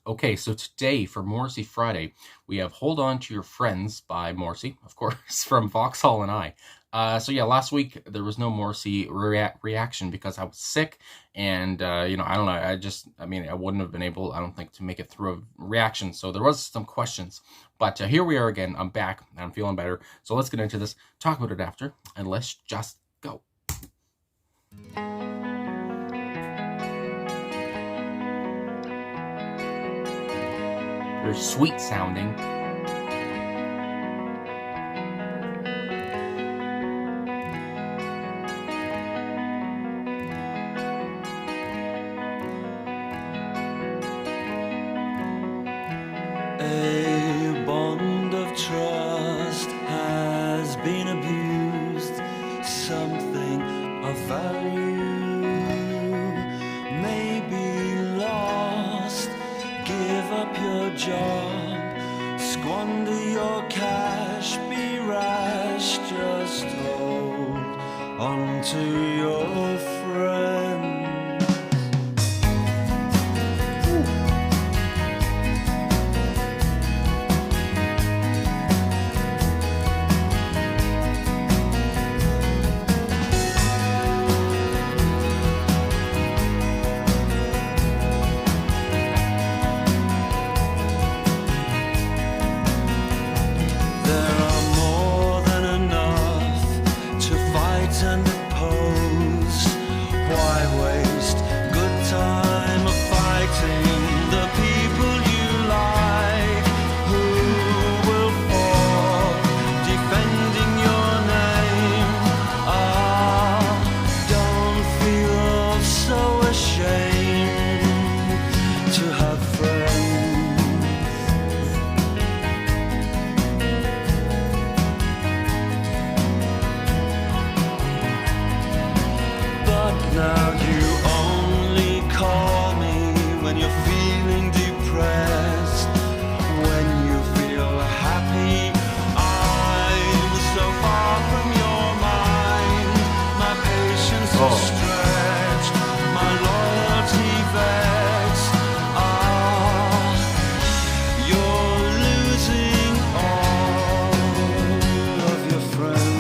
Okay, so today for Morrissey Friday, we have Hold On to Your Friends by Morrissey, of course, from Vauxhall and I. So yeah, last week there was no Morrissey reaction because I was sick, and I don't know, I wouldn't have been able, I don't think, to make it through a reaction. So there was some questions, but here we are again. I'm back, and I'm feeling better. So let's get into this, talk about it after, and let's just go. They're sweet sounding. A bond of trust has been abused. Something of value may be lost. Give up your job, squander your cash, be rash, just hold on to your friends. And oppose. Why waste good time fighting the people you like, who will fall defending your name? Don't feel so ashamed to have friends. Now you only call me when you're feeling depressed. When you feel happy, I'm so far from your mind. My patience is stretched, my loyalty vexed. You're losing all of your friends.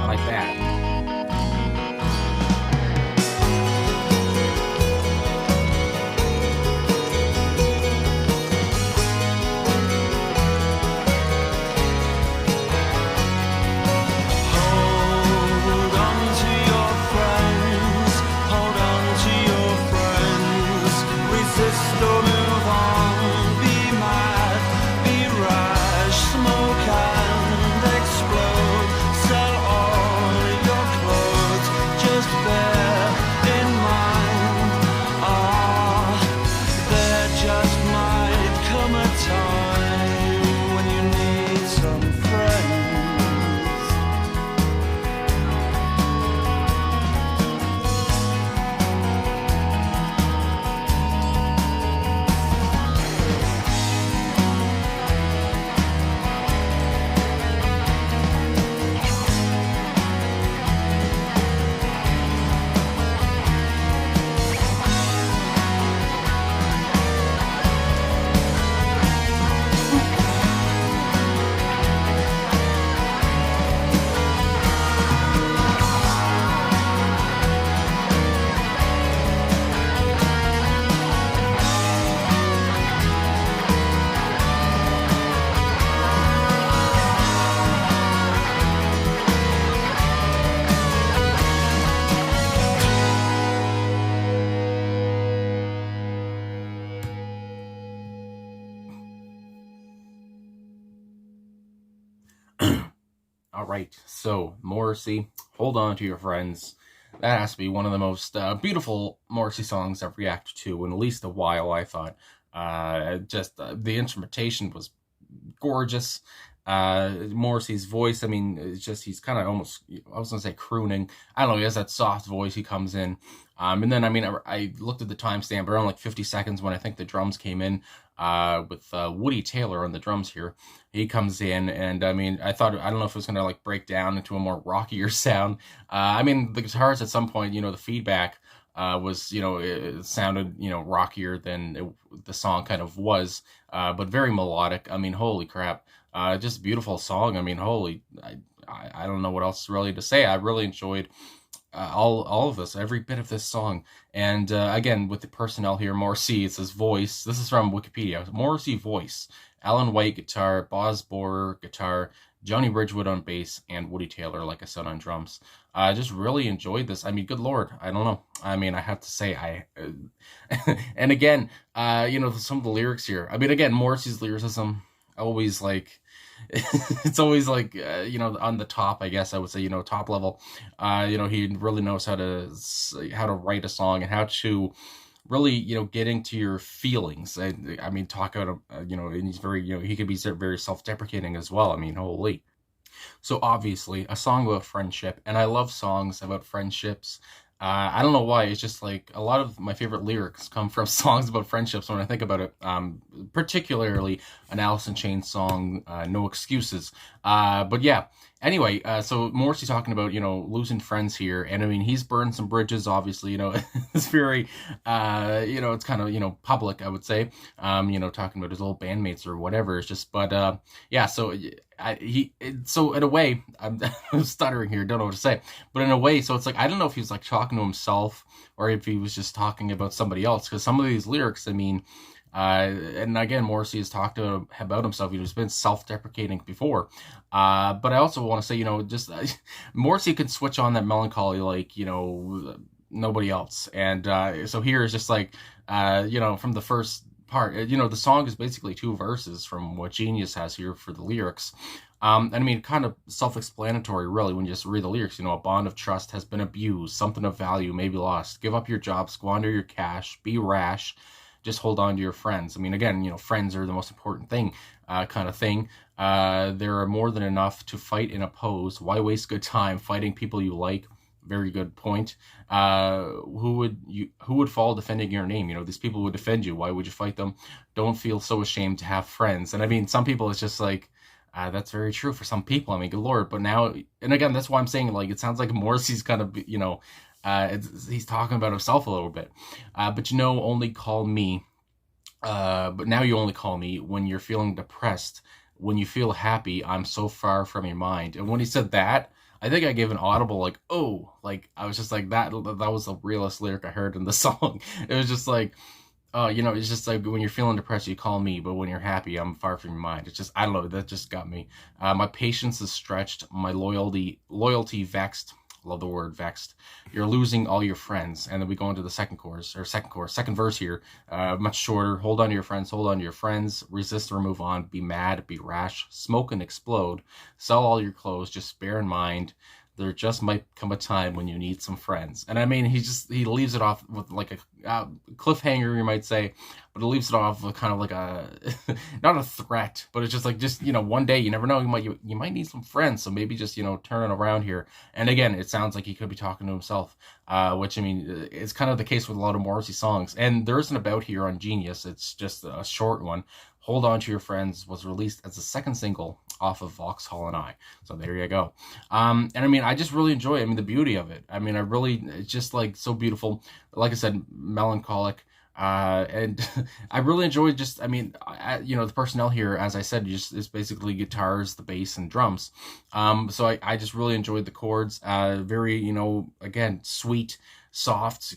Like that. Hold on to your friends, hold on to your friends. Resist or move on, be mad, be rash, smoke and explode. Sell all your clothes, just bear in mind, there just might come a time when you need some friends. All right, so Morrissey, Hold On to Your Friends. That has to be one of the most beautiful Morrissey songs I've reacted to in at least a while, I thought. The instrumentation was gorgeous. Morrissey's voice, I mean, it's just, he's kind of almost, I was going to say crooning. I don't know, he has that soft voice, he comes in. And then, I mean, I looked at the timestamp, around like 50 seconds when I think the drums came in. with Woody Taylor on the drums here. He comes in, and I mean, I don't know if it was gonna like break down into a more rockier sound. I mean, the guitars at some point, the feedback was, it sounded, rockier than the song kind of was, but very melodic. I mean, holy crap. Just beautiful song. I mean, I don't know what else really to say. I really enjoyed all of this, every bit of this song. And again, with the personnel here, Morrissey, it's his voice. This is from Wikipedia. Morrissey voice, Alan White guitar, Boz Borer guitar, Johnny Bridgewood on bass, and Woody Taylor, like I said, on drums. I just really enjoyed this. I mean, good Lord, I don't know. I mean, I have to say, and again, some of the lyrics here. I mean, again, Morrissey's lyricism always like it's always like on the top, I guess I would say, top level. He really knows how to write a song and how to really get into your feelings. I mean, talk about and he's very, he could be very self-deprecating as well. I mean, holy. So obviously a song about friendship, and I love songs about friendships. I don't know why. It's just like a lot of my favorite lyrics come from songs about friendships when I think about it. Particularly an Alice in Chains song, "No Excuses." But yeah. Anyway, so Morrissey talking about losing friends here, and I mean he's burned some bridges. Obviously, it's very it's kind of public, I would say. Talking about his old bandmates or whatever. It's just, but yeah. So so in a way, I'm stuttering here, don't know what to say, but in a way, so it's like I don't know if he's like talking to himself or if he was just talking about somebody else, because some of these lyrics, I mean, and again, Morrissey has talked about himself. He's been self-deprecating before, but I also want to say, just Morrissey can switch on that melancholy like nobody else, and so here is just like from the first part. The song is basically two verses from what Genius has here for the lyrics. And I mean, kind of self-explanatory, really, when you just read the lyrics. A bond of trust has been abused, something of value may be lost. Give up your job, squander your cash, be rash, just hold on to your friends. I mean, again, friends are the most important thing, kind of thing. There are more than enough to fight and oppose. Why waste good time fighting people you like? Very good point. Who would fall defending your name? These people would defend you. Why would you fight them? Don't feel so ashamed to have friends. And I mean, some people, it's just like, that's very true for some people. I mean, good Lord. But now, and again, that's why I'm saying, like, it sounds like Morrissey's kind of, he's talking about himself a little bit. But only call me. But now you only call me when you're feeling depressed. When you feel happy, I'm so far from your mind. And when he said that, I think I gave an audible, like, oh, like, I was just like, that was the realest lyric I heard in the song. It was just like, it's just like, when you're feeling depressed, you call me, but when you're happy, I'm far from your mind. It's just, I don't know, that just got me. My patience is stretched, my loyalty vexed. Love the word vexed. You're losing all your friends. And then we go into the second verse here. Much shorter. Hold on to your friends. Hold on to your friends. Resist or move on. Be mad. Be rash. Smoke and explode. Sell all your clothes. Just bear in mind, there just might come a time when you need some friends. And I mean, he leaves it off with like a cliffhanger, you might say, but it leaves it off with kind of like a, not a threat, but it's just like, one day, you never know, you might need some friends. So maybe just, turn it around here. And again, it sounds like he could be talking to himself, which I mean, it's kind of the case with a lot of Morrissey songs. And there isn't about here on Genius. It's just a short one. Hold On to Your Friends was released as the second single off of Vauxhall and I. So there you go. And I mean, I just really enjoy it. I mean, the beauty of it. I mean, it's just like so beautiful. Like I said, melancholic. And I really enjoyed the personnel here, as I said, is basically guitars, the bass, and drums. So I just really enjoyed the chords. Very, again, sweet, soft,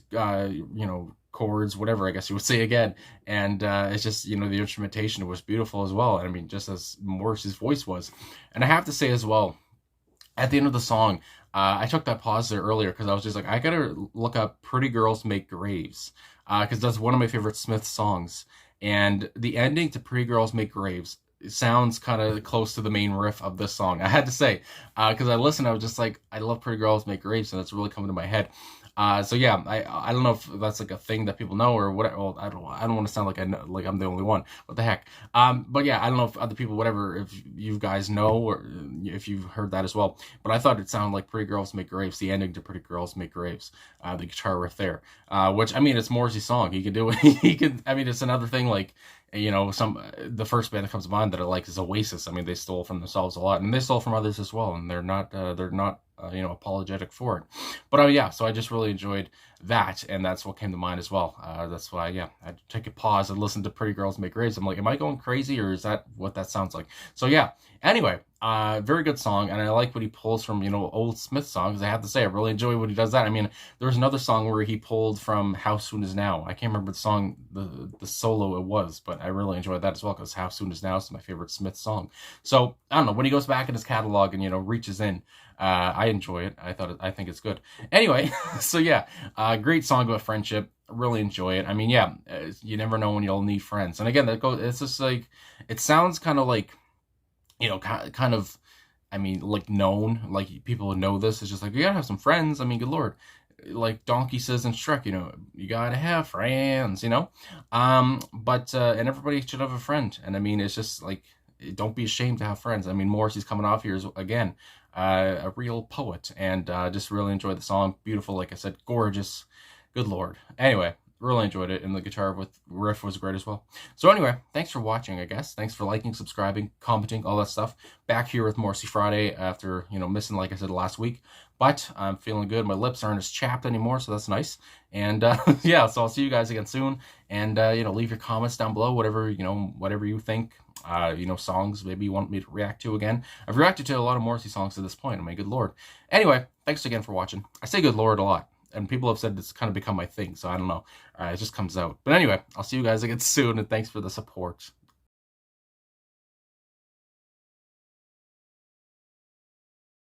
chords, whatever, I guess you would say again. And it's just, the instrumentation was beautiful as well. And I mean, just as Morrissey's voice was. And I have to say as well, at the end of the song, I took that pause there earlier because I was just like, I gotta look up Pretty Girls Make Graves, because that's one of my favorite Smith songs. And the ending to Pretty Girls Make Graves, it sounds kind of close to the main riff of this song. I had to say, because I listened, I was just like, I love Pretty Girls Make Graves, and that's really coming to my head. So yeah, I don't know if that's like a thing that people know or whatever. Well, I don't want to sound like I know, like I'm the only one. What the heck? But yeah, I don't know if other people, whatever, if you guys know or if you've heard that as well. But I thought it sounded like Pretty Girls Make Graves, the ending to Pretty Girls Make Graves, the guitar riff there. Which I mean, it's Morrissey's song. He could do it. He could. I mean, it's another thing like you know, the first band that comes to mind that I like is Oasis. I mean, they stole from themselves a lot, and they stole from others as well, and they're not you know, apologetic for it. But yeah, so I just really enjoyed that, and that's what came to mind as well. That's why, yeah, I take a pause and listen to Pretty Girls Make Graves. I'm like, am I going crazy, or is that what that sounds like? So yeah. Anyway, very good song, and I like what he pulls from, you know, old Smith songs. I have to say, I really enjoy when he does that. I mean, there's another song where he pulled from How Soon Is Now. I can't remember the song, the solo it was, but I really enjoyed that as well, because How Soon Is Now is my favorite Smith song. So I don't know, when he goes back in his catalog and, you know, reaches in, I enjoy it. I think it's good. Anyway, so yeah, great song about friendship. Really enjoy it. I mean, yeah, you never know when you'll need friends. And again, it's just like, it sounds kind of like, you know, kind of, I mean, like known, like people know this. It's just like, you gotta have some friends. I mean, good Lord. Like Donkey says in Shrek, you know, you gotta have friends, you know? But and everybody should have a friend. And I mean, it's just like, don't be ashamed to have friends. I mean, Morrissey's coming off here again, a real poet, and just really enjoyed the song. Beautiful, like I said, gorgeous. Good Lord. Anyway, really enjoyed it, and the guitar with riff was great as well. So anyway, thanks for watching, I guess. Thanks for liking, subscribing, commenting, all that stuff. Back here with Morrissey Friday after, you know, missing, like I said, last week. But I'm feeling good. My lips aren't as chapped anymore, so that's nice. And yeah, so I'll see you guys again soon. And you know, leave your comments down below, whatever, you know, whatever you think. You know, songs maybe you want me to react to again. I've reacted to a lot of Morrissey songs to this point. I mean, good Lord. Anyway, thanks again for watching. I say good Lord a lot, and people have said it's kind of become my thing, so I don't know. It just comes out. But anyway, I'll see you guys again soon, and thanks for the support.